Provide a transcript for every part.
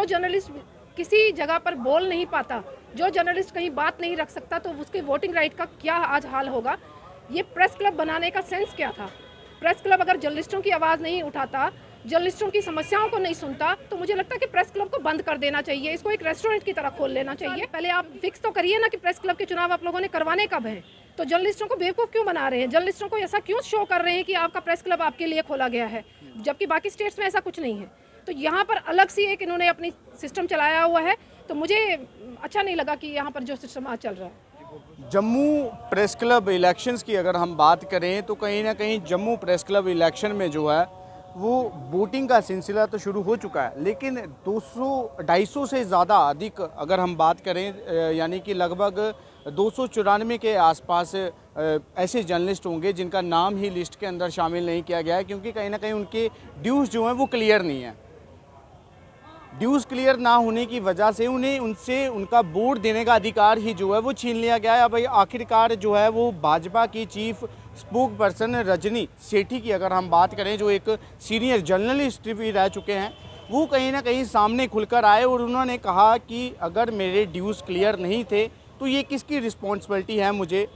जो जर्नलिस्ट किसी जगह पर बोल नहीं पाता, जो जर्नलिस्ट कहीं बात नहीं रख सकता, तो उसके वोटिंग राइट का क्या आज हाल होगा। ये प्रेस क्लब बनाने का सेंस क्या था। प्रेस क्लब अगर जर्नलिस्टों की आवाज़ नहीं उठाता, जर्नलिस्टों की समस्याओं को नहीं सुनता, तो मुझे लगता है कि प्रेस क्लब को बंद कर देना चाहिए, इसको एक रेस्टोरेंट की तरह खोल लेना चाहिए। पहले आप फिक्स तो करिए ना कि प्रेस क्लब के चुनाव आप लोगों ने करवाने कब हैं। तो जर्नलिस्टों को बेवकूफ़ क्यों बना रहे हैं, जर्नलिस्टों को ऐसा क्यों शो कर रहे हैं कि आपका प्रेस क्लब आपके लिए खोला गया है, जबकि बाकी स्टेट्स में ऐसा कुछ नहीं है। तो यहाँ पर अलग सी एक इन्होंने अपनी सिस्टम चलाया हुआ है, तो मुझे अच्छा नहीं लगा कि यहाँ पर जो सिस्टम आज चल रहा है। जम्मू प्रेस क्लब इलेक्शंस की अगर हम बात करें तो कहीं ना कहीं जम्मू प्रेस क्लब इलेक्शन में जो है वो वोटिंग का सिलसिला तो शुरू हो चुका है, लेकिन 200-250 से ज़्यादा अधिक अगर हम बात करें यानी कि लगभग 294 के आसपास ऐसे जर्नलिस्ट होंगे जिनका नाम ही लिस्ट के अंदर शामिल नहीं किया गया है, क्योंकि कहीं ना कहीं उनके ड्यूज़ जो हैं वो क्लियर नहीं है। ड्यूज़ क्लियर ना होने की वजह से उन्हें उनसे उनका वोट देने का अधिकार ही जो है वो छीन लिया गया है। अब आखिरकार जो है वो भाजपा की चीफ स्पोक पर्सन रजनी सेठी की अगर हम बात करें, जो एक सीनियर जर्नलिस्ट भी रह चुके हैं, वो कहीं ना कहीं सामने खुलकर आए और उन्होंने कहा कि अगर मेरे ड्यूज़ क्लियर नहीं थे तो ये किसकी रिस्पॉन्सिबिलिटी है मुझे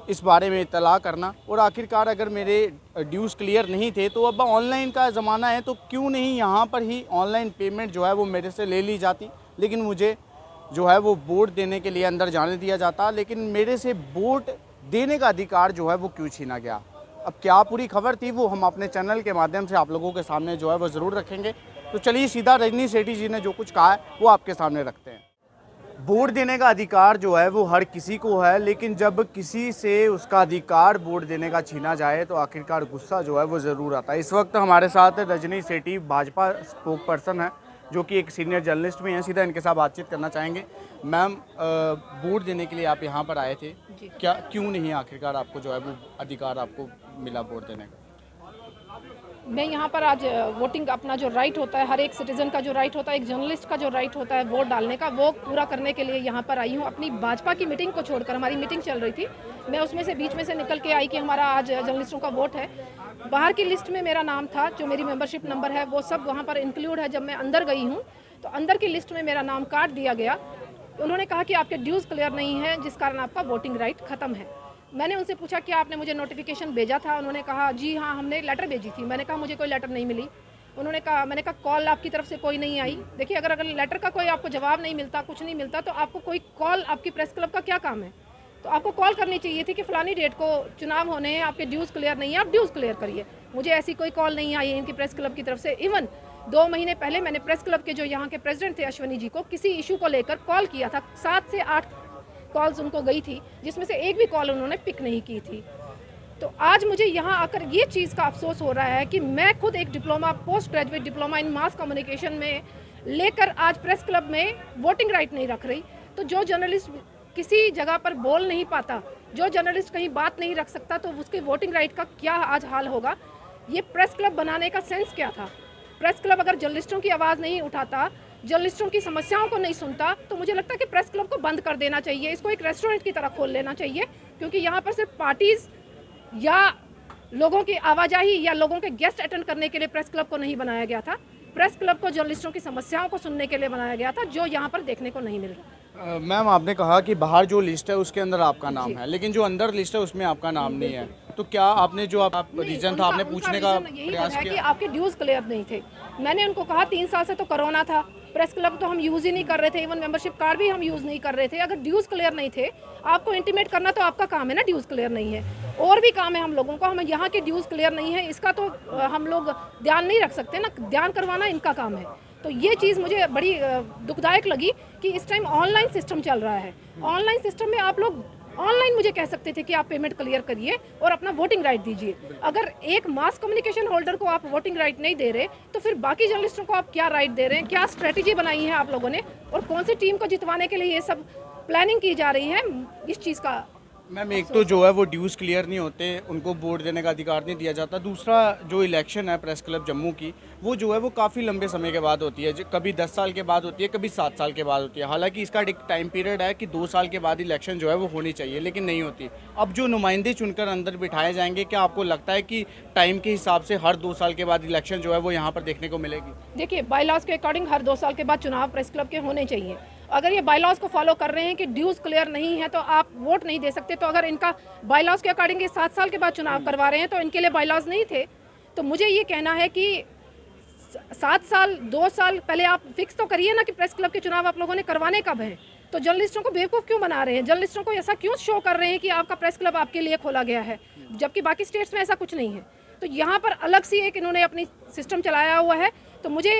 इस बारे में इत्तला करना, और आखिरकार अगर मेरे ड्यूज़ क्लियर नहीं थे तो अब ऑनलाइन का ज़माना है तो क्यों नहीं यहाँ पर ही ऑनलाइन पेमेंट जो है वो मेरे से ले ली जाती, लेकिन मुझे जो है वो वोट देने के लिए अंदर जाने दिया जाता, लेकिन मेरे से वोट देने का अधिकार जो है वो क्यों छीना गया। अब क्या पूरी खबर थी वो हम अपने चैनल के माध्यम से आप लोगों के सामने जो है वो ज़रूर रखेंगे। तो चलिए सीधा रजनी सेठी जी ने जो कुछ कहा है वो आपके सामने रखते हैं। वोट देने का अधिकार जो है वो हर किसी को है, लेकिन जब किसी से उसका अधिकार वोट देने का छीना जाए तो आखिरकार गुस्सा जो है वो ज़रूर आता है। इस वक्त हमारे साथ रजनी सेठी भाजपा स्पोक पर्सन है, जो कि एक सीनियर जर्नलिस्ट भी हैं। सीधा इनके साथ बातचीत करना चाहेंगे। मैम, वोट देने के लिए आप यहाँ पर आए थे, क्या क्यों नहीं आखिरकार आपको जो है वो अधिकार आपको मिला वोट देने का? मैं यहाँ पर आज वोटिंग अपना जो राइट होता है, हर एक सिटीज़न का जो राइट होता है, एक जर्नलिस्ट का जो राइट होता है वोट डालने का, वो पूरा करने के लिए यहाँ पर आई हूँ। अपनी भाजपा की मीटिंग को छोड़कर, हमारी मीटिंग चल रही थी, मैं उसमें से बीच में से निकल के आई कि हमारा आज जर्नलिस्टों का वोट है। बाहर की लिस्ट में मेरा नाम था, जो मेरी मेंबरशिप नंबर है वो सब वहाँ पर इंक्लूड है। जब मैं अंदर गई हूँ तो अंदर की लिस्ट में मेरा नाम काट दिया गया। उन्होंने कहा कि आपके ड्यूज़ क्लियर नहीं है, जिस कारण आपका वोटिंग राइट ख़त्म है। मैंने उनसे पूछा कि आपने मुझे नोटिफिकेशन भेजा था? उन्होंने कहा जी हाँ, हमने लेटर भेजी थी। मैंने कहा मुझे कोई लेटर नहीं मिली। उन्होंने कहा, मैंने कहा कॉल आपकी तरफ से कोई नहीं आई। देखिए, अगर लेटर का कोई आपको जवाब नहीं मिलता, कुछ नहीं मिलता, तो आपको कोई कॉल, आपकी प्रेस क्लब का क्या काम है? तो आपको कॉल करनी चाहिए थी कि फलानी डेट को चुनाव होने हैं, आपके ड्यूज़ क्लियर नहीं है, आप ड्यूज़ क्लियर करिए। मुझे ऐसी कोई कॉल नहीं आई है इनकी प्रेस क्लब की तरफ से। इवन 2 महीने पहले मैंने प्रेस क्लब के जो यहाँ के प्रेसिडेंट थे अश्वनी जी को किसी इशू को लेकर कॉल किया था। 7 से 8 कॉल्स उनको गई थी, जिसमें से एक भी कॉल उन्होंने पिक नहीं की थी। तो आज मुझे यहाँ आकर ये चीज़ का अफसोस हो रहा है कि मैं खुद एक diploma, post graduate diploma in mass communication में लेकर आज प्रेस क्लब में वोटिंग राइट नहीं रख रही। तो जो जर्नलिस्ट किसी जगह पर बोल नहीं पाता, जो जर्नलिस्ट कहीं बात नहीं रख सकता, तो उसके वोटिंग राइट का क्या आज हाल होगा। ये प्रेस क्लब बनाने का सेंस क्या था। प्रेस क्लब अगर जर्नलिस्टों की आवाज़ नहीं उठाता, जर्नलिस्टों की समस्याओं को नहीं सुनता, तो मुझे लगता है कि प्रेस क्लब को बंद कर देना चाहिए, इसको एक रेस्टोरेंट की तरह खोल लेना चाहिए। क्योंकि यहाँ पर सिर्फ पार्टीज़ या लोगों की आवाजाही या लोगों के गेस्ट अटेंड करने के लिए प्रेस क्लब को नहीं बनाया गया था। प्रेस क्लब को जर्नलिस्टों की समस्याओं को सुनने के लिए बनाया गया था, जो यहाँ पर देखने को नहीं मिल रहा। मैम, आपने कहा कि बाहर जो लिस्ट है उसके अंदर आपका नाम है, लेकिन जो अंदर लिस्ट है उसमें आपका नाम नहीं है, तो क्या आपने जो आप रीज़न था आपने पूछने का प्रयास किया? कि आपके ड्यूज़ क्लियर नहीं थे। मैंने उनको कहा 3 साल से तो कोरोना था, प्रेस क्लब तो हम यूज़ ही नहीं कर रहे थे, इवन मेंबरशिप कार्ड भी हम यूज़ नहीं कर रहे थे। अगर ड्यूज़ क्लियर नहीं थे, आपको इंटीमेट करना तो आपका काम है ना। ड्यूज़ क्लियर नहीं है, और भी काम है हम लोगों को। हम यहाँ के ड्यूज़ क्लियर नहीं है, इसका तो हम लोग ध्यान नहीं रख सकते ना, ध्यान करवाना इनका काम है। तो ये चीज़ मुझे बड़ी दुखदायक लगी कि इस टाइम ऑनलाइन सिस्टम चल रहा है। ऑनलाइन सिस्टम में आप लोग ऑनलाइन मुझे कह सकते थे कि आप पेमेंट क्लियर करिए और अपना वोटिंग राइट दीजिए। अगर एक मास कम्युनिकेशन होल्डर को आप वोटिंग राइट नहीं दे रहे, तो फिर बाकी जर्नलिस्टों को आप क्या राइट दे रहे हैं? क्या स्ट्रेटेजी बनाई है आप लोगों ने, और कौन सी टीम को जितवाने के लिए ये सब प्लानिंग की जा रही है, इस चीज़ का मैम एक तो जो है वो ड्यूज़ क्लियर नहीं होते, उनको वोट देने का अधिकार नहीं दिया जाता। दूसरा जो इलेक्शन है प्रेस क्लब जम्मू की, वो जो है वो काफ़ी लंबे समय के बाद होती है, कभी 10 साल के बाद होती है, कभी 7 साल के बाद होती है। हालांकि इसका एक टाइम पीरियड है कि 2 साल के बाद इलेक्शन जो है वो होनी चाहिए, लेकिन नहीं होती। अब जो नुमाइंदे चुनकर अंदर बिठाए जाएंगे, क्या आपको लगता है कि टाइम के हिसाब से हर 2 साल के बाद इलेक्शन जो है वो यहाँ पर देखने को मिलेगी? देखिए, बाई लॉज के अकॉर्डिंग हर 2 साल के बाद चुनाव प्रेस क्लब के होने चाहिए। अगर ये बाई लॉज को फॉलो कर रहे हैं कि ड्यूज क्लियर नहीं है तो आप वोट नहीं दे सकते, तो अगर इनका बाई लॉज के अकॉर्डिंग ये 7 साल के बाद चुनाव करवा रहे हैं तो इनके लिए बाई लॉज नहीं थे। तो मुझे ये कहना है कि 7 साल 2 साल पहले आप फिक्स तो करिए ना कि प्रेस क्लब के चुनाव आप लोगों ने करवाने कब हैं। तो जर्नलिस्टों को बेवकूफ़ क्यों बना रहे हैं? जर्नलिस्टों को ऐसा क्यों शो कर रहे हैं कि आपका प्रेस क्लब आपके लिए खोला गया है, जबकि बाकी स्टेट्स में ऐसा कुछ नहीं है। तो यहाँ पर अलग सी एक इन्होंने अपनी सिस्टम चलाया हुआ है, तो मुझे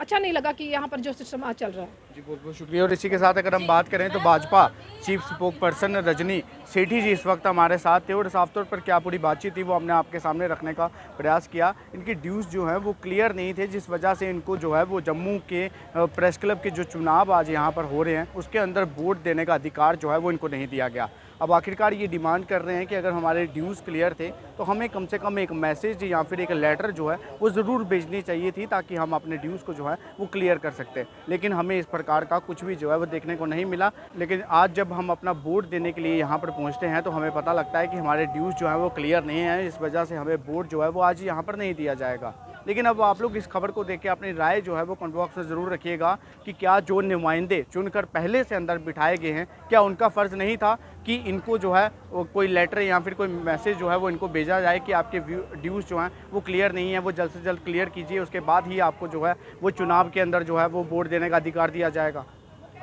अच्छा नहीं लगा कि यहाँ पर जो सिस्टम आज चल रहा है। जी बहुत बहुत शुक्रिया। और इसी के साथ अगर हम बात करें तो Bhajpa chief spokesperson Rajni Sethi ji इस वक्त हमारे साथ थे और साफ तौर पर क्या पूरी बातचीत थी वो हमने आपके सामने रखने का प्रयास किया। इनकी ड्यूज़ जो हैं वो क्लियर नहीं थे, जिस वजह से इनको जो है वो जम्मू के प्रेस क्लब के जो चुनाव आज यहाँ पर हो रहे हैं उसके अंदर वोट देने का अधिकार जो है वो इनको नहीं दिया गया। अब आखिरकार ये डिमांड कर रहे हैं कि अगर हमारे ड्यूज़ क्लियर थे तो हमें कम से कम एक मैसेज या फिर एक लेटर जो है वो ज़रूर भेजनी चाहिए थी, ताकि हम अपने ड्यूज़ को जो है वो क्लियर कर सकते। लेकिन हमें इस प्रकार का कुछ भी जो है वो देखने को नहीं मिला। लेकिन आज जब हम अपना वोट देने के लिए यहाँ पर पहुँचते हैं तो हमें पता लगता है कि हमारे ड्यूज़ जो है वो क्लियर नहीं है, इस वजह से हमें वोट जो है वो आज यहाँ पर नहीं दिया जाएगा। लेकिन अब आप लोग इस खबर को देख के अपनी राय जो है वो कमेंट बॉक्स में ज़रूर रखिएगा कि क्या जो नुमाइंदे चुनकर पहले से अंदर बिठाए गए हैं, क्या उनका फ़र्ज़ नहीं था कि इनको जो है वो कोई लेटर या फिर कोई मैसेज जो है वो इनको भेजा जाए कि आपके ड्यूज़ जो हैं वो क्लियर नहीं है, वो जल्द से जल्द क्लियर कीजिए, उसके बाद ही आपको जो है वो चुनाव के अंदर जो है वो वोट देने का अधिकार दिया जाएगा।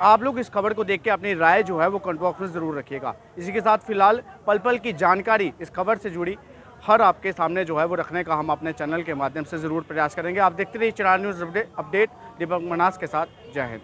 आप लोग इस खबर को देख के अपनी राय जो है वो कमेंट बॉक्स में ज़रूर रखिएगा। इसी के साथ फिलहाल पल पल की जानकारी इस खबर से जुड़ी हर आपके सामने जो है वो रखने का हम अपने चैनल के माध्यम से ज़रूर प्रयास करेंगे। आप देखते रहिए 4 न्यूज़ अपडेट दीपक मनास के साथ। जय हिंद।